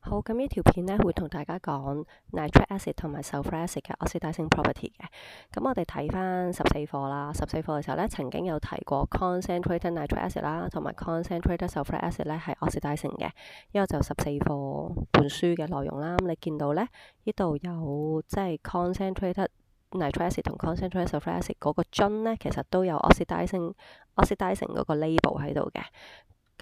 好，咁呢條片咧會同大家講 nitric acid 同埋 sulfuric acid 嘅 oxidizing property 嘅。咁我哋睇翻14課啦，14課嘅時候咧曾經有提過 concentrated nitric acid 啦，同埋 concentrated sulfuric acid 咧係 oxidizing 嘅。呢個就14課本書嘅內容啦。咁你見到咧呢度有即係 concentrated nitric acid 同 concentrated sulfuric acid 嗰個樽咧，其實都有 oxidizing 嗰個 label 喺度嘅。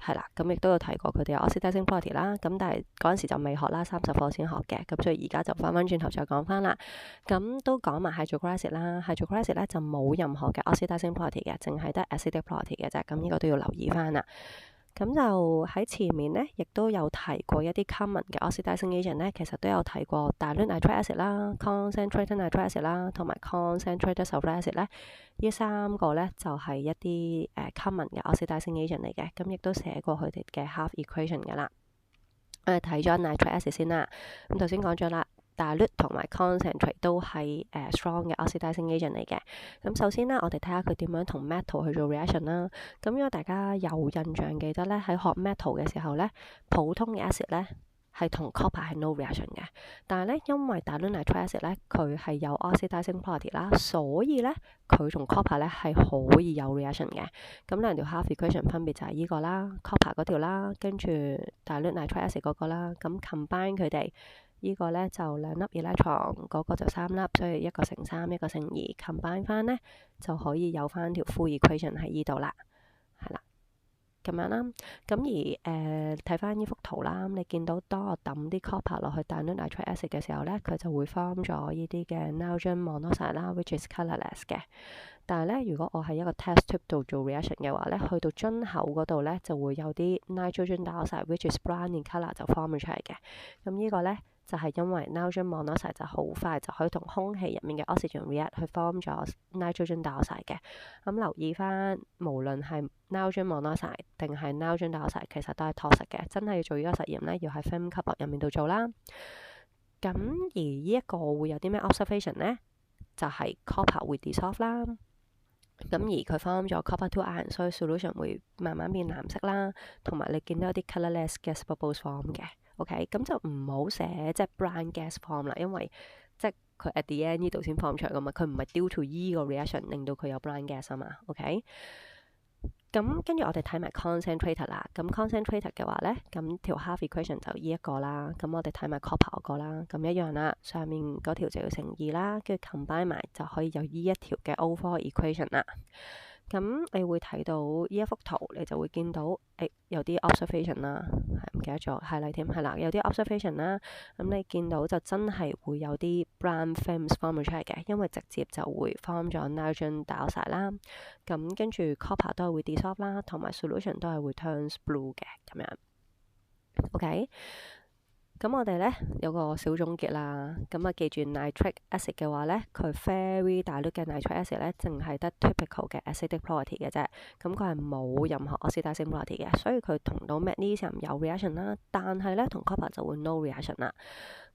係啦，咁亦都有提過佢哋有 oxidizing property 啦，咁但係嗰陣時就未學啦，30課先學嘅，咁所以而家就翻轉頭再講翻啦。咁都講埋 hydrochloric acid 啦，hydrochloric acid 咧就冇任何嘅 oxidizing property 嘅，淨係得 acidic property 嘅啫，咁呢個都要留意翻啦。咁就喺前面咧，亦都有提過一啲 common 嘅 oxidizing agent 咧，其實都有提過 dilute nitric acid 啦、concentrated nitric acid 啦，同埋 concentrated sulfuric acid 咧，呢三個咧就係一啲common 嘅 oxidizing agent 嚟嘅，咁亦都寫過佢哋嘅 half equation 噶啦。我哋睇咗 nitric acid 先啦，咁頭先講咗啦。dilute 同埋 concentrate 都係strong 嘅 oxidizing agent 嚟嘅。咁首先咧，我哋睇下佢點樣同 metal 去做 reaction 啦。咁如果大家有印象記得咧，喺學 metal 嘅時候咧，普通嘅 acid 咧係同 copper 係 no reaction 嘅。但係咧，因為 dilute nitric acid 咧，佢係有 oxidizing property 啦，所以咧佢同 copper 咧係可以有 reaction 嘅。咁兩條 half equation 分別就係依個啦，copper 嗰條啦，跟住 dilute nitric acid 嗰個啦。咁 combine 佢哋。呢個咧就2粒 electron，嗰個就3粒，所以一個乘3，一個乘2，combine 翻咧就可以有翻條 full equation 喺呢度啦，係啦，咁樣啦。咁而睇翻呢幅圖啦，你見到當我抌啲 copper 落去 dilute nitric acid 嘅時候咧，佢就會 form 咗呢啲嘅 nitrogen monoxide 啦，which is colourless 嘅。但係咧，如果我喺一個 test tube 度做 reaction 嘅話咧，去到樽口嗰度咧就會有啲 nitrogen dioxide，which is brown in colour 就 form 咗出嚟嘅。咁呢個咧就係因為 nitrogen monoxide 就好快就可以同空氣入面嘅 oxygen react 去 form 咗 nitrogen dioxide 嘅。咁留意翻，無論係 nitrogen monoxide 定係 nitrogen dioxide，其實都係 toxic 嘅。真係要做呢個實驗咧，要喺 film cup 入面度做啦。咁而呢一個會有啲咩 observation 咧？就係 copper 會 dissolve 啦。咁而佢 form 咗 copper 2 ion，所以 solution 會慢慢變藍色啦，同埋你見到一啲 colourless gas bubbles form 嘅。OK，咁就唔好寫即係 brown gas form 啦，因為即係佢 at the end 呢度先 form 出嚟噶嘛，佢唔係 due to 依個 reaction 令到佢有 brown gas 啊嘛。OK，咁跟住我哋睇埋 concentrated 啦。咁 concentrated 嘅話咧，咁條 half equation 就依一個啦。咁我哋睇埋 copper 嗰個啦，咁一樣啦。上面嗰條就要乘2啦，跟住 combine 埋就可以有依一條嘅 overall equation 啦。咁你會睇到呢一幅圖，你就會見到有啲 observation 啦，係唔記得咗係啦添，係啦，有啲 observation 啦。咁你見到就真係會有啲 brown films form 出嚟嘅，因為直接就會 form 咗 nitrogen dioxide 啦。咁跟住 copper 都係會 dissolve 啦，同埋 solution 都係會 turns blue 嘅咁樣。OK。咁我哋咧有個小總結啦，咁啊記住 nitric acid 嘅話咧，佢 very dilute嘅 nitric acid 咧，淨係得 typical 嘅 acidic property 嘅啫，咁佢係冇任何 oxidizing property 嘅，所以佢同到 magnesium 有 reaction 啦，但係咧同 copper 就會 no reaction 啦。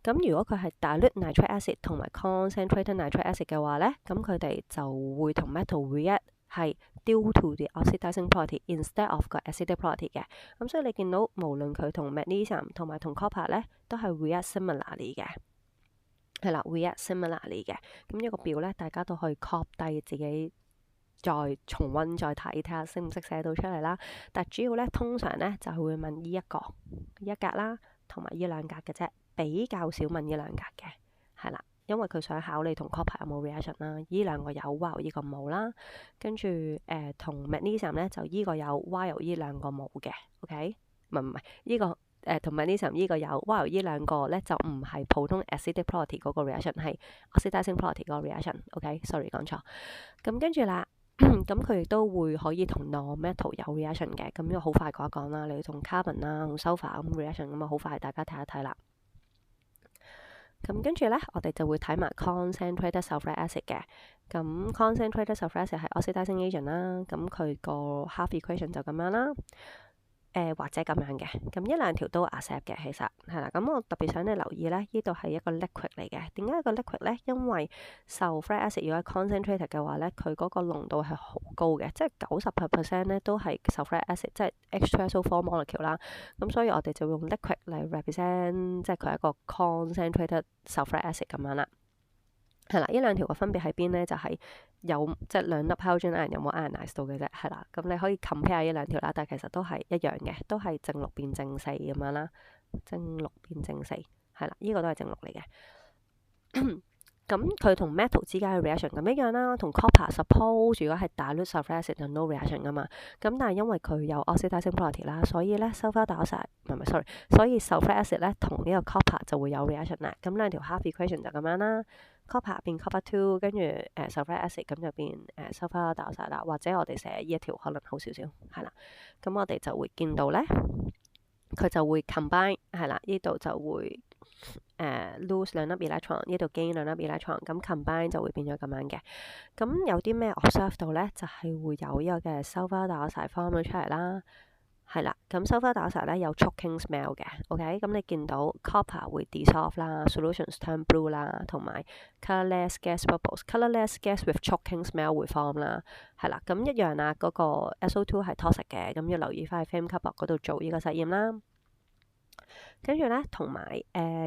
咁如果佢係 dilute nitric acid 同埋 concentrated nitric acid 嘅話咧，咁佢哋就會同 metal react 係 due to the oxidizing property instead of 個 acidic property 嘅。咁所以你見到無論佢同 magnesium 同埋同 copper 咧，都係 react similarly 嘅，係啦 react similarly 嘅。咁呢個表咧，大家都可以 copy 低自己再重溫再睇下識唔識寫到出嚟啦。但主要咧，通常咧就係會問呢一格啦，同埋呢兩格嘅啫，比較少問呢兩格嘅，係啦。因為佢想考你同 copper 有冇 reaction 啦，呢兩個有 while 呢個冇啦，跟住同 magnesium 咧就呢個有 while 呢兩個冇嘅。OK，唔係呢個同 magnesium 呢個有 while 呢兩個咧就唔係普通 acidic property 嗰個 reaction， 係 oxidizing property 嗰個 reaction。OK，sorry 講錯。咁跟住啦，咁佢亦都會可以同 non-metal 有 reaction 嘅。咁呢個好快講一講啦，你同 carbon 啦同 sulfur 咁 reaction 咁啊，好快大家睇一睇啦。咁跟住咧，我哋就會睇埋 concentrated sulfuric acid 嘅。咁 concentrated sulfuric acid 係 oxidizing agent 啦。咁佢個 half equation 就咁樣啦。或者咁樣嘅，咁一兩條都 accept 嘅，其實係啦。咁我特別想你留意咧，呢度係一個 liquid 嚟嘅。點解一個 liquid 咧？因為 sulfuric acid 如果係 concentrated 嘅話咧，佢嗰個濃度係好高嘅，即係90% 咧都係 sulfuric acid，即係 H2SO4 molecule 啦。咁所以我哋就用 liquid 嚟 represent，即係佢係一個 concentrated sulfuric acid 咁樣啦。係啦，呢兩條嘅分別喺邊咧？就係有即係兩粒 hydrogen ion 有冇 ionize 到嘅啫，係啦。咁你可以 compare 呢兩條啦，但係其實都係一樣嘅，都係正六變正四咁樣啦。正六變正四，係啦，呢個都係正六嚟嘅。咁佢同 metal 之間嘅 reaction 咁一樣啦，同 copper suppose 如果係 dilute sulfuric acid 就 no reaction 噶嘛。咁但係因為佢有 oxidizing property 啦，所以咧 sulfur dioxide 唔係 sorry，所以 sulfuric acid 咧同呢個 copper 就會有 reaction 啦。咁兩條 half equation 就咁樣啦。copper 變 copper two， 跟住sulfuric acid 咁就變sulfur dioxide啦，或者我哋寫呢一條可能好少少，係啦。咁我哋就會見到咧，佢就會 combine， 係啦，呢度就會lose 兩粒 electron， 呢度 gain 兩粒 electron， 咁 combine 就會變咗咁樣嘅。咁有啲咩 observe 到咧？就係會有呢個嘅 sulfur dioxide form 咗出嚟啦。係啦，咁 sulfur dioxide 咧有 choking smell 嘅，OK？咁你見到 copper 會 dissolve 啦 ，solutions turn blue 啦，同埋 colourless gas bubbles，colourless gas with choking smell 會 form 啦，係啦，咁一樣啦，嗰個 SO2 係 toxic 嘅，咁要留意翻喺 flame cupboard 嗰度做呢個實驗啦。跟住咧，同埋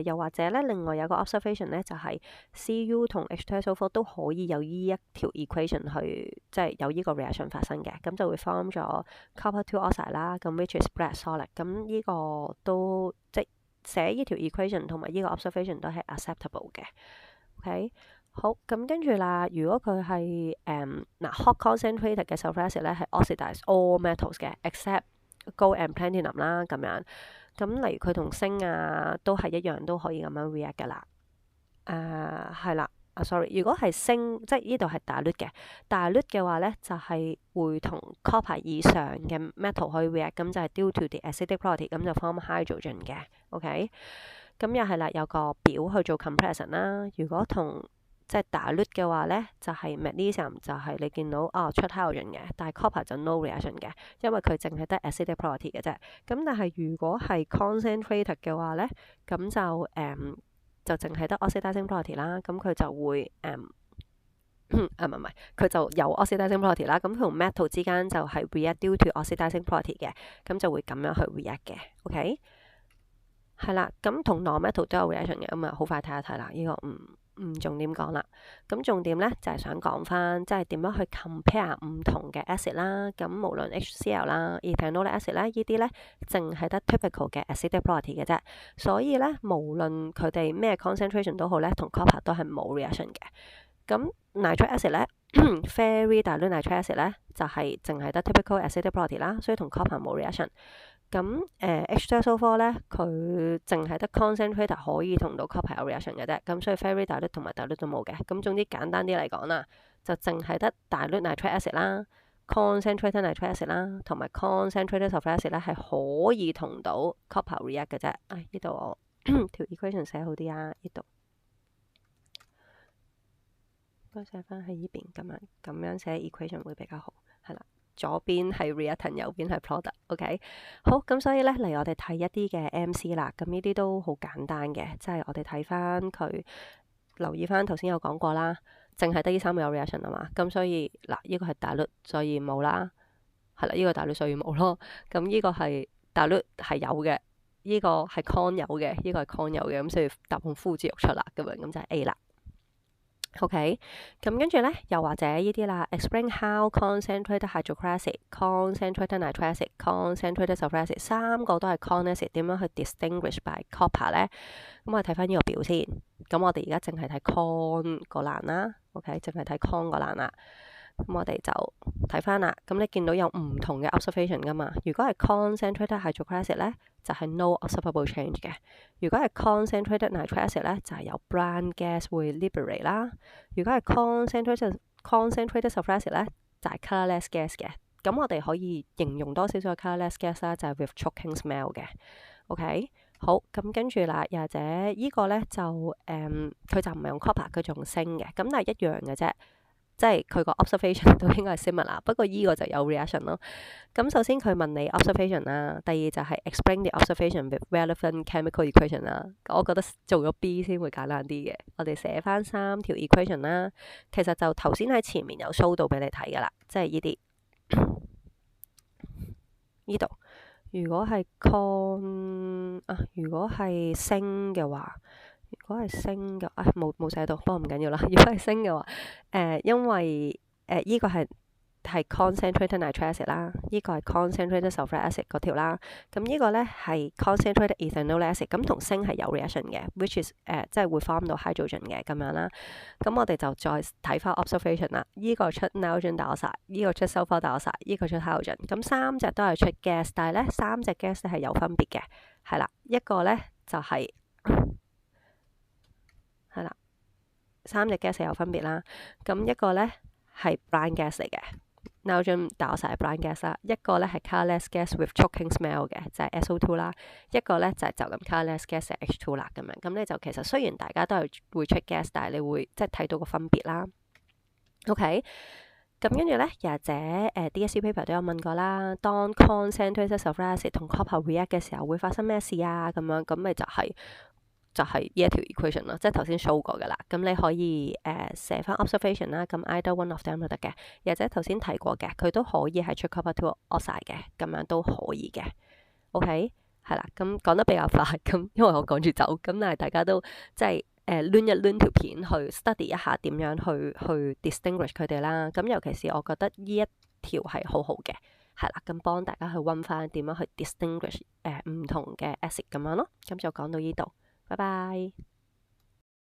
又或者咧，另外有個 observation 咧，就係 Cu 同 H2SO4 都可以有呢一條 equation 去，即係有呢個 reaction 發生嘅，咁就會 form 咗 copper two oxide 啦，咁 which is black solid，咁呢個都即係寫呢條 equation 同埋呢個 observation 都係 acceptable 嘅。OK， 好，咁跟住啦，如果佢係hot concentrated 嘅 sulfuric acid 咧，係 oxidize all metals 嘅 except gold and platinum 啦，咁樣。咁例如佢同鋅啊都係一樣都可以咁樣 react 噶啦。係啦，sorry， 如果係鋅，即係呢度係dilute嘅，dilute嘅話咧就係會同 copper 以上嘅 metal 可以 react，咁就係 due to the acidic property，咁就 form hydrogen 嘅。OK，咁又係啦，有個表去做 comparison 啦。如果同即係 dilute 嘅話咧，就係 magnesium 就係你見到出 hydrogen 嘅，但係 copper 就 no reaction 嘅，因為佢淨係得 acidic property 嘅啫。咁但係如果係 concentrated 嘅話咧，咁就淨係得 oxidizing property 啦。咁佢就會佢就有 oxidizing property 啦。咁同 metal 之間就係 react due to oxidizing property 嘅，咁就會咁樣去 react 嘅。OK， 係啦，咁同 non-metal 都有 reaction 嘅，咁啊好快睇一睇啦。呢個唔重點講啦，咁重點咧就係想講翻，即係點樣去 compare 唔同嘅 acid 啦。咁無論 HCl 啦、ethanolic acid 咧，呢啲咧淨係得 typical 嘅 acidic property 嘅啫。所以咧，無論佢哋咩 concentration 都好咧，同 copper 都係冇 reaction 嘅。咁 nitric acid 咧，very dilute nitric acid 咧，就係淨係得 typical acidic property 啦，所以同 copper 冇 reaction。咁H2SO4 咧，佢淨係得 concentrated 可以同到 copper 有 reaction 嘅啫，咁所以 very dilute 同埋 dilute 都冇嘅。咁總之簡單啲嚟講啦，就淨係得 dilute nitric acid 啦、concentrated nitric acid 啦，同埋 concentrated sulfuric acid 咧係可以同到 copper react 嘅啫。呢度我條 equation 寫好啲啊，呢度應該寫翻喺呢邊咁樣寫 equation 會比較好，係啦。左邊係 reactant， 右邊係 product。OK， 好，咁所以咧嚟我哋睇一啲嘅 MC 啦。咁呢啲都好簡單嘅，即係我哋睇翻佢，留意翻頭先有講過啦，淨係得呢三個有 reaction 啊嘛。咁所以嗱，呢個係dilute，所以冇啦。係啦，呢個dilute所以冇咯。咁呢個係dilute係有嘅，呢個係 con 有嘅，呢個係 con 有嘅。咁所以答案呼之欲出啦，咁樣咁就係 A 啦。OK， 咁跟住咧，又或者呢啲啦 ，explain how concentrated hydrochloric acid、concentrated nitric acid、concentrated sulfuric acid 三個都係 con acid，點樣去 distinguish by copper 咧？咁我哋睇翻呢個表先。咁我哋而家淨係睇 con 個欄啦，OK， 淨係睇 con 個欄啦。咁我哋就睇翻啦。咁你見到有唔同嘅 observation 噶嘛？如果係 concentrated hydrochloric acid 咧，就係 no observable change 嘅。如果係 concentrated nitric acid 咧，就係有 brown gas 會 liberate 啦。如果係 concentrated sulfuric acid 咧，就係 colourless gas 嘅。咁我哋可以形容多少少 colourless gas 啦，就係 with choking smell 嘅。OK， 好，咁跟住啦，又或者呢個咧就佢就唔係用 copper，佢仲用鋅嘅。咁但係一樣嘅啫。即係佢個 observation 都應該係 similar，不過依個就有 reaction 咯。咁首先佢問你 observation 啦，第二就係 explain the observation with relevant chemical equation 啦。我覺得做咗 B 先會簡單啲嘅。我哋寫翻3條 equation 啦，其實就頭先喺前面有 show 到俾你睇噶啦，即係依啲呢度。如果係如果係升嘅話。冇寫到，不過唔緊要啦。如果係升嘅話，因為依個係 concentrated nitric acid 啦，依個係 concentrated sulfuric acid 嗰條啦。咁依個咧係 concentrated ethanol acid，咁同升係有 reaction 嘅，which is 即係會 form 到 hydrogen 嘅咁樣啦。咁我哋就再睇翻 observation 啦。依個出 nitrogen dioxide，依個出 sulfur dioxide，依個出 hydrogen。咁3隻都係出 gas，但係咧3隻 gas 咧係有分別嘅，係啦，一個咧就係。係啦，3隻 gas 有分別啦。咁一個咧係 blind gas 嚟嘅 ，nitrogen dioxide 係 blind gas 啦。一個咧係 colorless gas with choking smell 嘅，就係 SO2 啦。一個咧就係就咁 colorless gas 係 H2 啦。咁樣咁咧就其實雖然大家都係會出 gas，但係你會即係睇到個分別啦。OK，咁跟住咧，或者DSE paper 都有問過啦。當 concentrated sulfuric acid 同 copper react 嘅時候會發生咩事啊？咁樣咁咪就係呢一條 equation 咯，即係頭先 show 過噶啦。咁你可以寫翻 observation 啦，咁 either one of them 都得嘅，或者頭先提過嘅，佢都可以係出 copper two oxide 嘅，咁樣都可以嘅。OK，係啦，咁講得比較快，咁因為我趕住走，咁但係大家都即係攣一攣條片去 study 一下點樣去 distinguish 佢哋啦。咁尤其是我覺得呢一條係好好嘅，係啦，咁幫大家去溫翻點樣去 distinguish 唔同嘅 acid 咁樣咯。咁就講到呢度。拜拜。